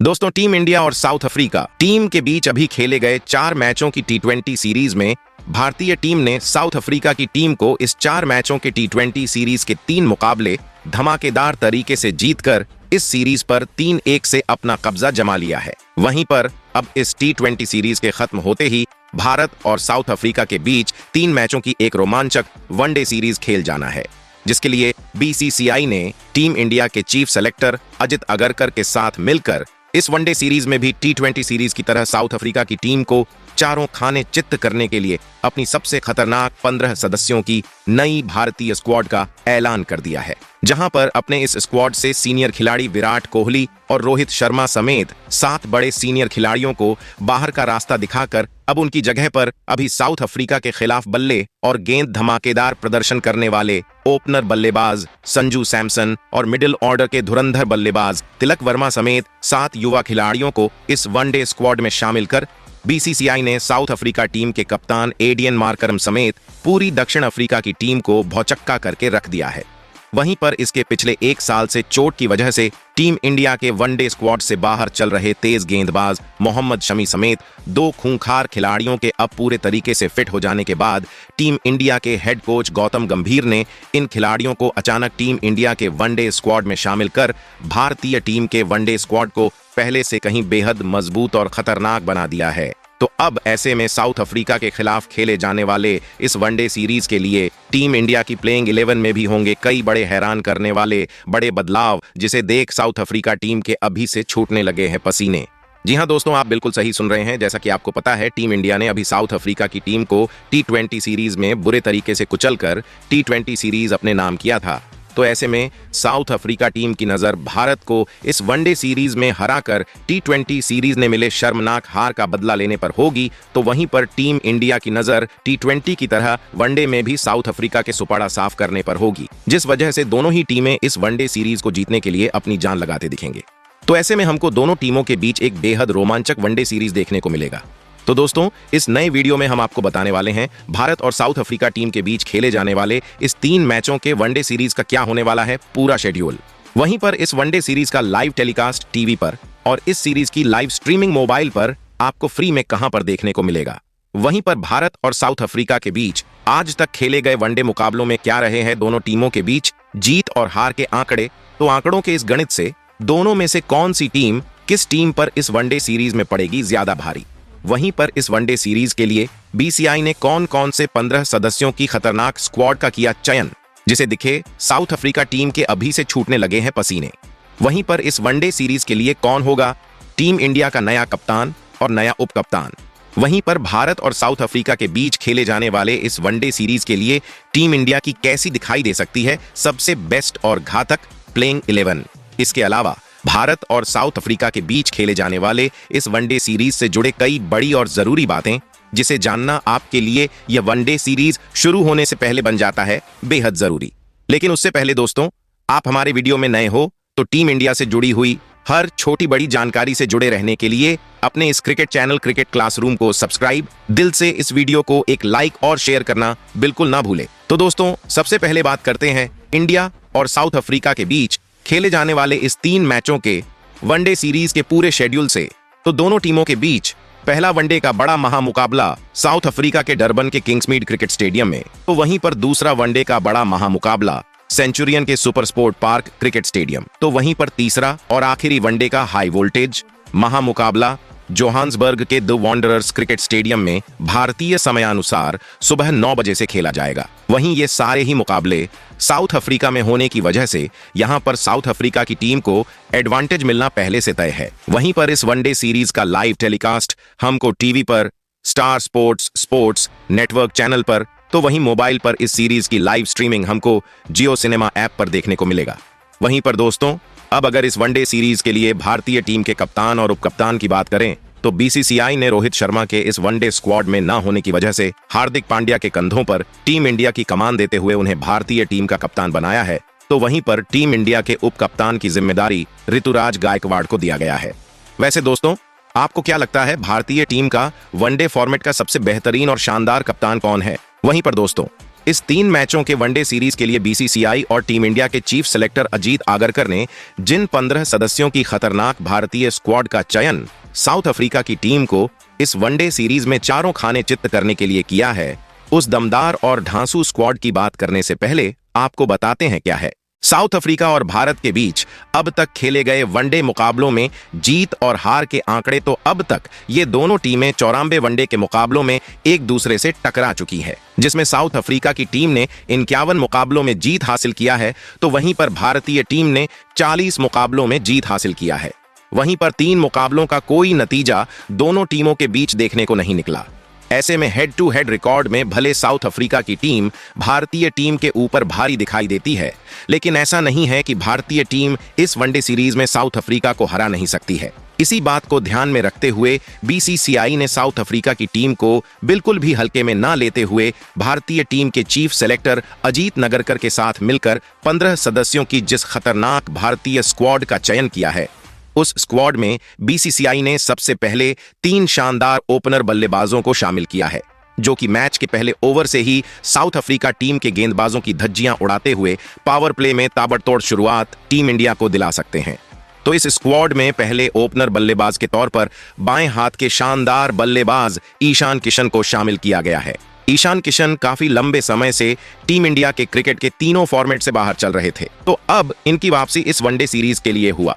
दोस्तों, team India और south Africa team के बीच अभी खेले गए 4 मैचों की टी20 सीरीज में भारतीय टीम ने साउथ अफ्रीका की टीम को इस 4 मैचों के टी20 सीरीज के 3 मुकाबले धमाकेदार तरीके से जीतकर इस सीरीज पर 3-1 से अपना कब्जा जमा लिया है। वहीं पर अब इस टी20 सीरीज के खत्म होते ही भारत और साउथ अफ्रीका के बीच 3 मैचों की एक रोमांचक वनडे सीरीज खेल जाना है, जिसके लिए बीसीसीआई ने टीम इंडिया के चीफ सेलेक्टर अजित अगरकर के साथ मिलकर इस वनडे सीरीज में भी टी20 सीरीज की तरह साउथ अफ्रीका की टीम को चारों खाने चित्त करने के लिए अपनी सबसे खतरनाक 15 सदस्यों की नई भारतीय स्क्वाड का ऐलान कर दिया है, जहां पर अपने इस स्क्वाड से सीनियर खिलाड़ी विराट कोहली और रोहित शर्मा समेत 7 बड़े सीनियर खिलाड़ियों को बाहर का रास्ता दिखाकर अब उनकी जगह पर अभी साउथ अफ्रीका के खिलाफ बल्ले और गेंद धमाकेदार प्रदर्शन करने वाले ओपनर बल्लेबाज संजू सैमसन और मिडिल ऑर्डर के धुरंधर बल्लेबाज तिलक वर्मा समेत 7 युवा खिलाड़ियों को इस वनडे स्क्वाड में शामिल कर बीसीसीआई ने साउथ अफ्रीका टीम के कप्तान एडियन मार्करम समेत पूरी दक्षिण अफ्रीका की टीम को भौचक्का करके रख दिया है। वहीं पर इसके पिछले 1 साल से चोट की वजह से टीम इंडिया के वनडे स्क्वाड से बाहर चल रहे तेज गेंदबाज मोहम्मद शमी समेत 2 खूंखार खिलाड़ियों के अब पूरे तरीके से फिट हो जाने के बाद टीम इंडिया के हेड कोच गौतम गंभीर ने इन खिलाड़ियों को अचानक टीम इंडिया के वनडे स्क्वाड में शामिल कर भारतीय टीम के वनडे स्क्वाड को पहले से कहीं बेहद मजबूत और खतरनाक बना दिया है। तो अब ऐसे में साउथ अफ्रीका के खिलाफ खेले जाने वाले इस वनडे सीरीज के लिए टीम इंडिया की प्लेइंग 11 में भी होंगे कई बड़े हैरान करने वाले बड़े बदलाव, जिसे देख साउथ अफ्रीका टीम के अभी से छूटने लगे हैं पसीने। जी हां दोस्तों, आप बिल्कुल सही सुन रहे हैं। जैसा कि आपको पता है, टीम इंडिया ने अभी साउथ अफ्रीका की टीम को टी20 सीरीज में बुरे तरीके से कुचलकर टी20 सीरीज अपने नाम किया था। तो ऐसे में साउथ अफ्रीका टीम की नजर भारत को इस वनडे सीरीज में हराकर टी20 सीरीज में मिले शर्मनाक हार का बदला लेने पर होगी, तो वहीं पर टीम इंडिया की नजर टी20 की तरह वनडे में भी साउथ अफ्रीका के सुपाड़ा साफ करने पर होगी, जिस वजह से दोनों ही टीमें इस वनडे सीरीज को जीतने के लिए अपनी जान लगाते दिखेंगे। तो ऐसे में हमको दोनों टीमों के बीच एक बेहद रोमांचक वनडे सीरीज देखने को मिलेगा। तो दोस्तों, इस नए वीडियो में हम आपको बताने वाले हैं भारत और साउथ अफ्रीका टीम के बीच खेले जाने वाले इस 3 मैचों के वनडे सीरीज का क्या होने वाला है पूरा शेड्यूल। वहीं पर इस वनडे सीरीज का लाइव टेलीकास्ट टीवी पर और इस सीरीज की लाइव स्ट्रीमिंग मोबाइल पर आपको फ्री में कहां पर देखने को मिलेगा। वहीं पर भारत और साउथ अफ्रीका के बीच आज तक खेले गए वनडे मुकाबलों में क्या रहे हैं दोनों टीमों के बीच जीत और हार के आंकड़े, तो आंकड़ों के इस गणित से दोनों में से कौन सी टीम किस टीम पर इस वनडे सीरीज में पड़ेगी ज्यादा भारी। वहीं पर इस वनडे सीरीज के लिए बीसीसीआई ने कौन कौन से 15 सदस्यों की खतरनाक स्क्वाड का किया चयन, जिसे दिखे साउथ अफ्रीका टीम के अभी से छूटने लगे हैं पसीने। वहीं पर इस वनडे सीरीज के लिए कौन होगा टीम इंडिया का नया कप्तान और नया उप कप्तान। वहीं पर भारत और साउथ अफ्रीका के बीच खेले जाने वाले इस वनडे सीरीज के लिए टीम इंडिया की कैसी दिखाई दे सकती है सबसे बेस्ट और घातक प्लेइंग 11। इसके अलावा भारत और साउथ अफ्रीका के बीच खेले जाने वाले इस वनडे सीरीज से जुड़े कई बड़ी और जरूरी बातें, जिसे जानना आपके लिए यह वनडे सीरीज शुरू होने से पहले बन जाता है बेहद जरूरी। लेकिन उससे पहले दोस्तों, आप हमारे वीडियो में नए हो तो टीम इंडिया से जुड़ी हुई हर छोटी बड़ी जानकारी से जुड़े रहने के लिए अपने इस क्रिकेट चैनल क्रिकेट क्लासरूम को सब्सक्राइब, दिल से इस वीडियो को एक लाइक और शेयर करना बिल्कुल ना भूले। तो दोस्तों, सबसे पहले बात करते हैं इंडिया और साउथ अफ्रीका के बीच खेले जाने वाले इस 3 मैचों के वनडे सीरीज के पूरे शेड्यूल से। तो दोनों टीमों के बीच पहला वनडे का बड़ा महामुकाबला साउथ अफ्रीका के डरबन के किंग्समीड क्रिकेट स्टेडियम में, तो वहीं पर दूसरा वनडे का बड़ा महामुकाबला सेंचुरियन के super sport park cricket stadium, तो वहीं पर तीसरा और आखिरी वनडे का हाई वोल्टेज महामुकाबला जोहान्सबर्ग के द वॉन्डरर्स क्रिकेट स्टेडियम में भारतीय समयानुसार सुबह 9 बजे से खेला जाएगा। वहीं ये सारे ही मुकाबले साउथ अफ्रीका में होने की वजह से यहां पर साउथ अफ्रीका की टीम को एडवांटेज मिलना पहले से तय है। वहीं पर इस वनडे सीरीज का लाइव टेलीकास्ट हमको टीवी पर, स्टार स्पोर्ट्स नेटवर्क चैनल पर, तो वहीं मोबाइल पर इस सीरीज की लाइव स्ट्रीमिंग हमको जियो सिनेमा ऐप पर देखने को मिलेगा। वहीं पर दोस्तों, अब अगर इस वनडे सीरीज के लिए भारतीय टीम के कप्तान और उपकप्तान की बात करें, तो बीसीसीआई ने रोहित शर्मा के इस वनडे स्क्वाड में ना होने की वजह से हार्दिक पांड्या के कंधों पर टीम इंडिया की कमान देते हुए उन्हें भारतीय टीम का कप्तान बनाया है। तो वहीं पर टीम इंडिया के उप कप्तान की जिम्मेदारी ऋतुराज गायकवाड़ को दिया गया है। वैसे दोस्तों, आपको क्या लगता है भारतीय टीम का वनडे फॉर्मेट का सबसे बेहतरीन और शानदार कप्तान कौन है? वहीं पर दोस्तों, इस 3 मैचों के वनडे सीरीज के लिए बीसीसीआई और टीम इंडिया के चीफ सेलेक्टर अजीत आगरकर ने जिन 15 सदस्यों की खतरनाक भारतीय स्क्वाड का चयन साउथ अफ्रीका की टीम को इस वनडे सीरीज में चारों खाने चित्त करने के लिए किया है, उस दमदार और ढांसू स्क्वाड की बात करने से पहले आपको बताते हैं क्या है। साउथ अफ्रीका और भारत के बीच अब तक खेले गए वनडे मुकाबलों में जीत और हार के आंकड़े तो अब तक ये दोनों टीमें 94 वनडे के मुकाबलों में एक दूसरे से टकरा चुकी है, जिसमें साउथ अफ्रीका की टीम ने 51 मुकाबलों में जीत हासिल किया है, तो वहीं पर भारतीय टीम ने 40 मुकाबलों में जीत हासिल किया है। वहीं पर 3 मुकाबलों का कोई नतीजा दोनों टीमों के बीच देखने को नहीं निकला। ऐसे में हेड टू हेड रिकॉर्ड में भले साउथ अफ्रीका की टीम भारतीय टीम के ऊपर भारी दिखाई देती है, लेकिन ऐसा नहीं है कि भारतीय टीम इस वनडे सीरीज में साउथ अफ्रीका को हरा नहीं सकती है। इसी बात को ध्यान में रखते हुए बीसीसीआई ने साउथ अफ्रीका की टीम को बिल्कुल भी हल्के में ना लेते हुए भारतीय टीम के चीफ सेलेक्टर अजीत नगरकर के साथ मिलकर 15 सदस्यों की जिस खतरनाक भारतीय स्क्वाड का चयन किया है, उस स्क्वाड में बीसीसीआई ने सबसे पहले 3 शानदार ओपनर बल्लेबाजों को शामिल किया है, जो कि मैच के पहले ओवर से ही साउथ अफ्रीका टीम के गेंदबाजों की धज्जियां उड़ाते हुए पावर प्ले में ताबड़तोड़ शुरुआत टीम इंडिया को दिला सकते हैं। तो इस स्क्वाड में पहले ओपनर बल्लेबाज के तौर पर बाएं हाथ के शानदार बल्लेबाज ईशान किशन को शामिल किया गया है। ईशान किशन काफी लंबे समय से टीम इंडिया के क्रिकेट के तीनों फॉर्मेट से बाहर चल रहे थे, तो अब इनकी वापसी इस वनडे सीरीज के लिए हुआ।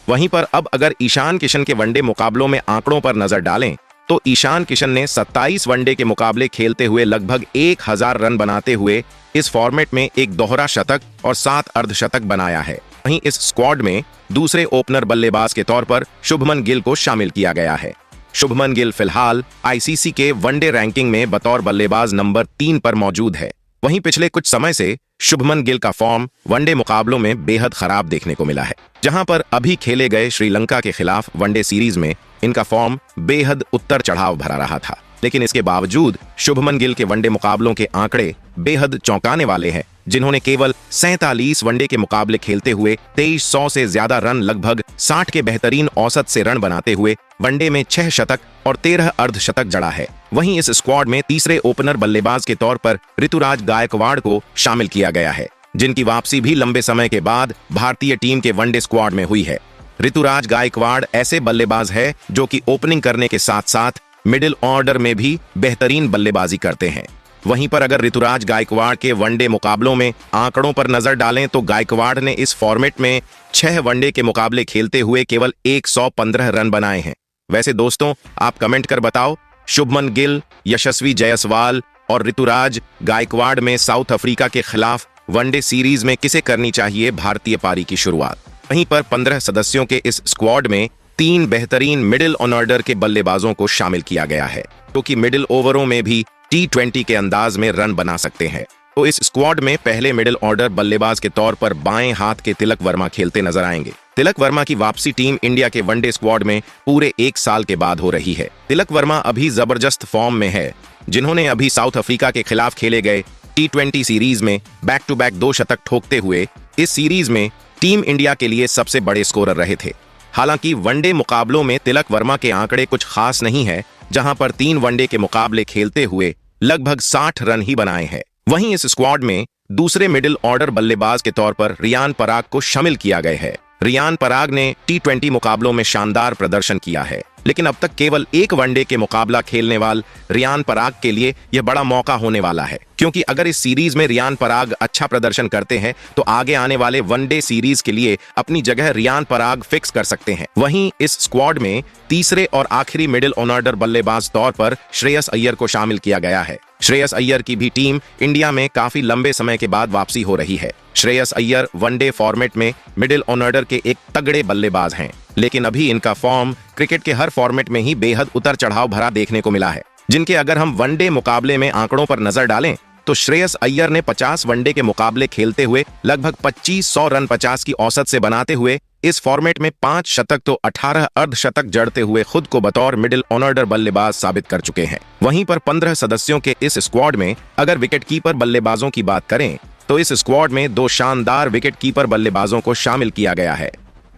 वहीं पर अब अगर ईशान किशन के वनडे मुकाबलों में आंकड़ों पर नजर डालें तो ईशान किशन ने 27 वनडे के मुकाबले खेलते हुए लगभग 1000 रन बनाते हुए इस फॉर्मेट में एक दोहरा शतक और 7 अर्धशतक बनाया है। वहीं इस स्क्वाड में दूसरे ओपनर बल्लेबाज के तौर पर शुभमन गिल को शामिल किया गया है। शुभमन गिल फिलहाल आईसीसी के वनडे रैंकिंग में बतौर बल्लेबाज नंबर 3 पर मौजूद है। वहीं पिछले कुछ समय से शुभमन गिल का फॉर्म वनडे मुकाबलों में बेहद खराब देखने को मिला है, जहां पर अभी खेले गए श्रीलंका के खिलाफ वनडे सीरीज में इनका फॉर्म बेहद उतर चढ़ाव भरा रहा था। लेकिन इसके बावजूद शुभमन गिल के वनडे मुकाबलों के आंकड़े बेहद चौंकाने वाले हैं, जिन्होंने केवल 47 वनडे के मुकाबले खेलते हुए 2300 से ज्यादा रन, लगभग 60 के बेहतरीन औसत से रन बनाते हुए वनडे में 6 शतक और 13 अर्धशतक जड़ा है। वहीं इस स्क्वाड में तीसरे ओपनर बल्लेबाज के तौर पर ऋतुराज गायकवाड़ को शामिल किया गया है, जिनकी वापसी भी लंबे समय के बाद भारतीय टीम के वनडे स्क्वाड में हुई है। ऋतुराज गायकवाड़ ऐसे बल्लेबाज है जो कि ओपनिंग करने के साथ साथ मिडिल ऑर्डर में भी बेहतरीन बल्लेबाजी करते हैं। वहीं पर अगर ऋतुराज गायकवाड़ के वनडे मुकाबलों में आंकड़ों पर नजर डालें तो गायकवाड़ ने इस फॉर्मेट में 6 वनडे के मुकाबले खेलते हुए केवल 115 रन बनाए हैं। वैसे दोस्तों, आप कमेंट कर बताओ, शुभमन गिल, यशस्वी जायसवाल और ऋतुराज गायकवाड़ में साउथ अफ्रीका के खिलाफ वनडे सीरीज में किसे करनी चाहिए भारतीय पारी की शुरुआत। वहीं पर 15 सदस्यों के इस स्क्वाड में 3 बेहतरीन मिडिल ऑर्डर के बल्लेबाजों को शामिल किया गया है, तो कि मिडिल ओवरों में भी T20 के अंदाज में रन बना सकते हैं। तो इस स्क्वाड में पहले मिडिल ऑर्डर बल्लेबाज के तौर पर बाएं हाथ के तिलक वर्मा खेलते नजर आएंगे। तिलक वर्मा की वापसी टीम इंडिया के वनडे स्क्वाड में पूरे 1 साल के बाद हो रही है। तिलक वर्मा अभी जबरदस्त फॉर्म में है, जिन्होंने अभी साउथ अफ्रीका के खिलाफ खेले गए T20 सीरीज में बैक टू बैक 2 शतक ठोकते हुए इस सीरीज में टीम इंडिया के लिए सबसे बड़े स्कोरर रहे थे। हालांकि वनडे मुकाबलों में तिलक वर्मा के आंकड़े कुछ खास नहीं है, जहां पर 3 वनडे के मुकाबले खेलते हुए लगभग 60 रन ही बनाए हैं। वहीं इस स्क्वाड में दूसरे मिडिल ऑर्डर बल्लेबाज के तौर पर रियान पराग को शामिल किया गया है। रियान पराग ने T20 मुकाबलों में शानदार प्रदर्शन किया है, लेकिन अब तक केवल 1 वनडे के मुकाबला खेलने वाले रियान पराग के लिए यह बड़ा मौका होने वाला है, क्योंकि अगर इस सीरीज में रियान पराग अच्छा प्रदर्शन करते हैं तो आगे आने वाले वनडे सीरीज के लिए अपनी जगह रियान पराग फिक्स कर सकते हैं। वहीं इस स्क्वाड में तीसरे और आखिरी मिडिल ऑर्डर बल्लेबाज तौर पर श्रेयस अय्यर को शामिल किया गया है। श्रेयस अय्यर की भी टीम इंडिया में काफी लंबे समय के बाद वापसी हो रही है। श्रेयस अय्यर वनडे फॉर्मेट में मिडिल ऑर्डर के एक तगड़े बल्लेबाज हैं, लेकिन अभी इनका फॉर्म क्रिकेट के हर फॉर्मेट में ही बेहद उतर चढ़ाव भरा देखने को मिला है, जिनके अगर हम वनडे मुकाबले में आंकड़ों पर नजर डालें तो श्रेयस अय्यर ने 50 वनडे के मुकाबले खेलते हुए लगभग 2500 रन 50 की औसत से बनाते हुए इस फॉर्मेट में 5 शतक तो 18 अर्धशतक जड़ते हुए खुद को बतौर मिडिल ऑर्डर बल्लेबाज साबित कर चुके हैं। वहीं पर 15 सदस्यों के इस स्क्वाड में अगर विकेटकीपर बल्लेबाजों की बात करें तो इस स्क्वाड में 2 शानदार विकेटकीपर बल्लेबाजों को शामिल किया गया है।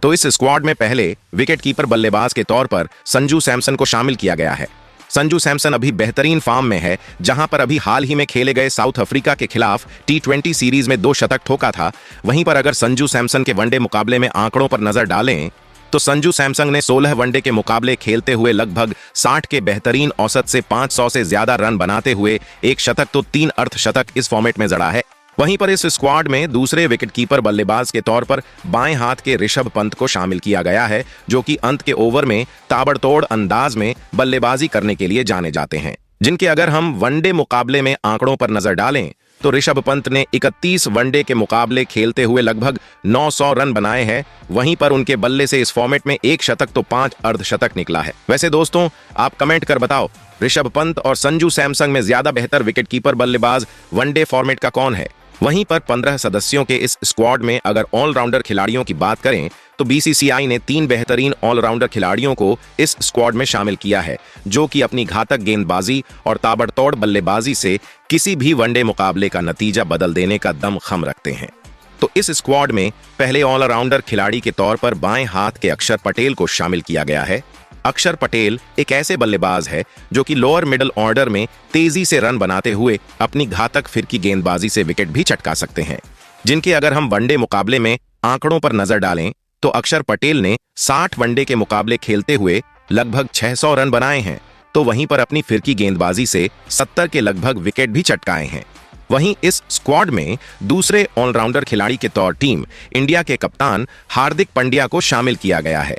तो इस स्क्वाड में पहले विकेटकीपर बल्लेबाज के तौर पर संजू सैमसन को शामिल किया गया है। संजू सैमसन अभी बेहतरीन फॉर्म में है, जहां पर अभी हाल ही में खेले गए साउथ अफ्रीका के खिलाफ T20 सीरीज में 2 शतक ठोका था। वहीं पर अगर संजू सैमसन के वनडे मुकाबले में आंकड़ों पर नजर डालें तो संजू सैमसन ने 16 वनडे के मुकाबले खेलते हुए लगभग 60 के बेहतरीन औसत से 500 से ज्यादा रन बनाते हुए 1 शतक तो 3 अर्धशतक इस फॉर्मेट में जड़ा है। वहीं पर इस स्क्वाड में दूसरे विकेटकीपर बल्लेबाज के तौर पर बाएं हाथ के ऋषभ पंत को शामिल किया गया है, जो कि अंत के ओवर में ताबड़तोड़ अंदाज में बल्लेबाजी करने के लिए जाने जाते हैं। जिनके अगर हम वनडे मुकाबले में आंकड़ों पर नजर डालें तो ऋषभ पंत ने 31 वनडे के मुकाबले खेलते हुए लगभग 900 रन बनाए हैं। वहीं पर उनके बल्ले से इस फॉर्मेट में 1 शतक तो 5 अर्धशतक निकला है। वैसे दोस्तों, आप कमेंट कर बताओ, ऋषभ पंत और संजू सैमसन में ज्यादा बेहतर विकेटकीपर बल्लेबाज वनडे फॉर्मेट का कौन है? वहीं पर 15 सदस्यों के इस स्क्वाड में अगर ऑलराउंडर खिलाड़ियों की बात करें तो बीसीसीआई ने 3 बेहतरीन ऑलराउंडर खिलाड़ियों को इस स्क्वाड में शामिल किया है, जो कि अपनी घातक गेंदबाजी और ताबड़तोड़ बल्लेबाजी से किसी भी वनडे मुकाबले का नतीजा बदल देने का दमखम रखते हैं। तो इस स्क्वाड में पहले ऑलराउंडर खिलाड़ी के तौर पर बाएं हाथ के अक्षर पटेल को शामिल किया गया है। अक्षर पटेल एक ऐसे बल्लेबाज है जो कि लोअर मिडिल ऑर्डर में तेजी से रन बनाते हुए अपनी घातक फिरकी गेंदबाजी से विकेट भी चटका सकते हैं। जिनके अगर हम वनडे मुकाबले में आंकड़ों पर नजर डालें तो अक्षर पटेल ने 60 वनडे के मुकाबले खेलते हुए लगभग 600 रन बनाए हैं, तो वहीं पर अपनी फिरकी गेंदबाजी से 70 के लगभग विकेट भी चटकाए हैं। वहीं इस स्क्वाड में दूसरे ऑलराउंडर खिलाड़ी के तौर टीम इंडिया के कप्तान हार्दिक पांड्या को शामिल किया गया है।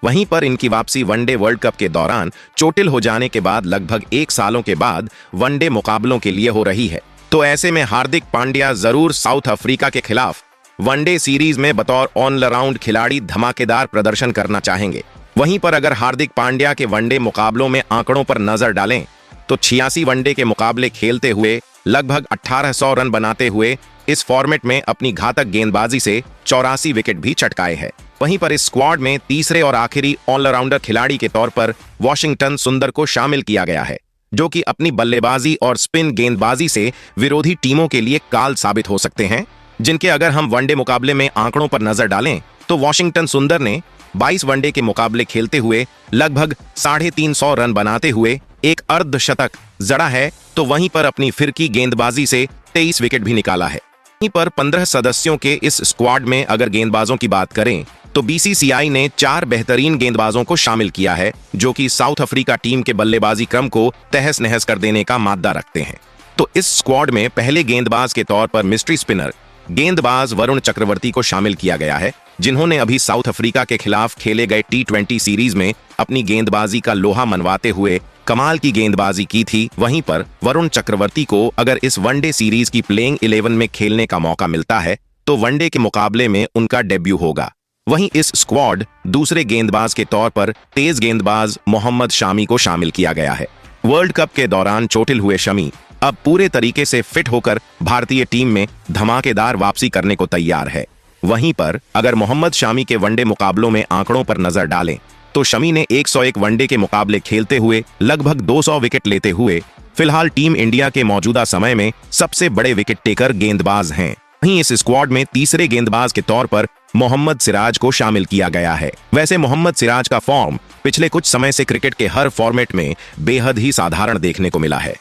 वहीं पर इनकी वापसी वनडे वर्ल्ड कप के दौरान चोटिल हो जाने के बाद लगभग 1 सालों के बाद वनडे मुकाबलों के लिए हो रही है। तो ऐसे में हार्दिक पांड्या जरूर साउथ अफ्रीका के खिलाफ वनडे सीरीज में बतौर ऑलराउंड खिलाड़ी धमाकेदार प्रदर्शन करना चाहेंगे। वहीं पर अगर हार्दिक पांड्या के वनडे मुकाबलों में आंकड़ों पर नजर डालें तो 86 वनडे के मुकाबले खेलते हुए लगभग 1800 रन बनाते हुए इस फॉर्मेट में अपनी घातक गेंदबाजी से 84 विकेट भी चटकाए हैं। वहीं पर इस स्क्वाड में तीसरे और आखिरी ऑलराउंडर खिलाड़ी के तौर पर वाशिंगटन सुंदर को शामिल किया गया है, जो कि अपनी बल्लेबाजी और स्पिन गेंदबाजी से विरोधी टीमों के लिए काल साबित हो सकते हैं। जिनके अगर हम वनडे मुकाबले में आंकड़ों पर नजर डालें तो वाशिंगटन सुंदर ने 22 वनडे के मुकाबले खेलते हुए लगभग 350 रन बनाते हुए 1 अर्धशतक जड़ा है, तो वहीं पर अपनी फिरकी गेंदबाजी से 23 विकेट भी निकाला है। वहीं पर 15 सदस्यों के इस स्क्वाड में अगर गेंदबाजों की बात करें तो बीसीसीआई ने 4 बेहतरीन गेंदबाजों को शामिल किया है, जो कि साउथ अफ्रीका टीम के बल्लेबाजी क्रम को तहस नहस कर देने का मादा रखते हैं। तो इस स्क्वाड में पहले गेंदबाज के तौर पर मिस्ट्री स्पिनर गेंदबाज वरुण चक्रवर्ती को शामिल किया गया है, जिन्होंने अभी साउथ अफ्रीका के खिलाफ खेले गए T20 सीरीज में अपनी गेंदबाजी का लोहा मनवाते हुए कमाल की गेंदबाजी की थी। वहीं पर वरुण चक्रवर्ती को अगर इस वनडे सीरीज की प्लेइंग 11 में खेलने का मौका मिलता है तो वनडे के मुकाबले में उनका डेब्यू होगा। वहीं इस स्क्वाड दूसरे गेंदबाज के तौर पर तेज गेंदबाज मोहम्मद शामी को शामिल किया गया है। वर्ल्ड कप के दौरान चोटिल हुए शमी अब पूरे तरीके से फिट होकर भारतीय टीम में धमाकेदार वापसी करने को तैयार है। वहीं पर अगर मोहम्मद शामी के वनडे मुकाबलों में आंकड़ों पर नजर डालें तो शमी ने 101 वनडे के मुकाबले खेलते हुए लगभग 200 विकेट लेते हुए फिलहाल टीम इंडिया के मौजूदा समय में सबसे बड़े विकेट टेकर गेंदबाज हैं। वहीं इस स्क्वाड में तीसरे गेंदबाज के तौर पर मोहम्मद सिराज को शामिल किया गया है। वैसे मोहम्मद सिराज का फॉर्म पिछले कुछ समय से क्रिकेट के हर फॉर्मेट में बेहद ही साधारण देखने को मिला है।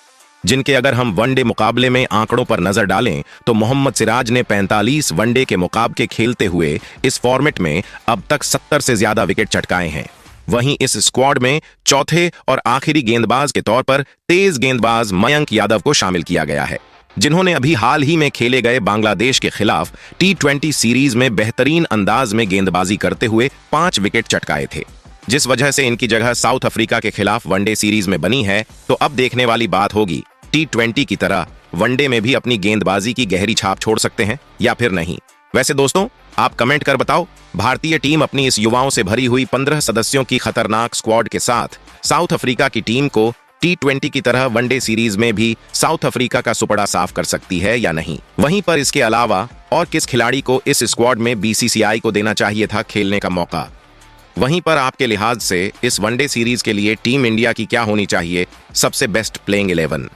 जिनके अगर हम वनडे मुकाबले में आंकड़ों पर नजर डालें तो मोहम्मद सिराज ने 45 वनडे के मुकाबले खेलते हुए इस फॉर्मेट में अब तक 70 से ज्यादा विकेट चटकाए हैं। वहीं इस स्क्वाड में चौथे और आखिरी गेंदबाज के तौर पर तेज गेंदबाज मयंक यादव को शामिल किया गया है, जिन्होंने अभी हाल ही में खेले गए बांग्लादेश के खिलाफ T20 सीरीज में बेहतरीन अंदाज में गेंदबाजी करते हुए 5 विकेट चटकाए थे, जिस वजह से इनकी जगह साउथ अफ्रीका के खिलाफ वनडे सीरीज में बनी है। तो अब देखने वाली बात होगी T20 की तरह वनडे में भी अपनी गेंदबाजी की गहरी छाप छोड़ सकते हैं या फिर नहीं। वैसे दोस्तों, आप कमेंट कर बताओ, भारतीय टीम अपनी इस युवाओं से भरी हुई 15 सदस्यों की खतरनाक स्क्वाड के साथ साउथ अफ्रीका की टीम को T20 की तरह वनडे सीरीज में भी साउथ अफ्रीका का सुपड़ा साफ कर सकती है या नहीं। वहीं पर इसके अलावा और किस खिलाड़ी को इस स्क्वाड में बीसीसीआई को देना चाहिए था खेलने का मौका। वहीं पर आपके लिहाज से इस वनडे सीरीज के लिए टीम इंडिया की क्या होनी चाहिए सबसे बेस्ट प्लेइंग 11।